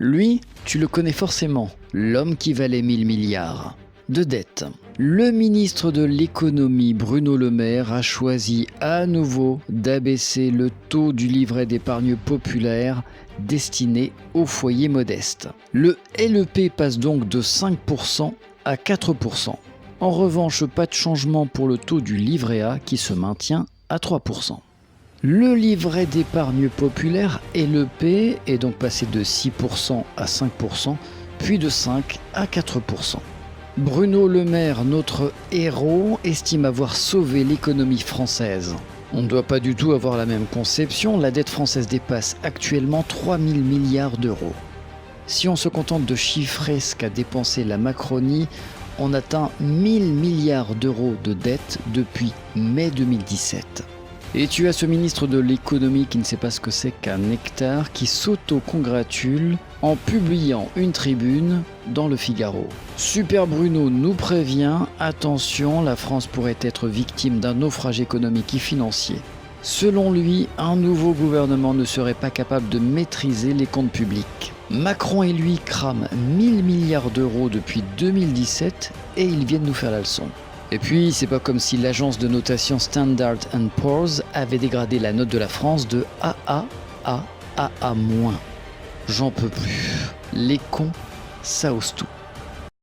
Lui, tu le connais forcément, l'homme qui valait 1000 milliards de dettes. Le ministre de l'économie Bruno Le Maire a choisi à nouveau d'abaisser le taux du livret d'épargne populaire destiné aux foyers modestes. Le LEP passe donc de 5% à 4%. En revanche, pas de changement pour le taux du livret A qui se maintient à 3%. Le livret d'épargne populaire LEP est donc passé de 6% à 5%, puis de 5 à 4%. Bruno Le Maire, notre héros, estime avoir sauvé l'économie française. On ne doit pas du tout avoir la même conception, la dette française dépasse actuellement 3000 milliards d'euros. Si on se contente de chiffrer ce qu'a dépensé la Macronie, on atteint 1000 milliards d'euros de dette depuis mai 2017. Et tu as ce ministre de l'économie qui ne sait pas ce que c'est qu'un hectare, qui s'auto-congratule en publiant une tribune dans le Figaro. Super Bruno nous prévient, attention, la France pourrait être victime d'un naufrage économique et financier. Selon lui, un nouveau gouvernement ne serait pas capable de maîtriser les comptes publics. Macron et lui crament 1000 milliards d'euros depuis 2017 et ils viennent nous faire la leçon. Et puis, c'est pas comme si l'agence de notation Standard & Poor's avait dégradé la note de la France de AA à AA-. J'en peux plus. Les cons, ça ose tout.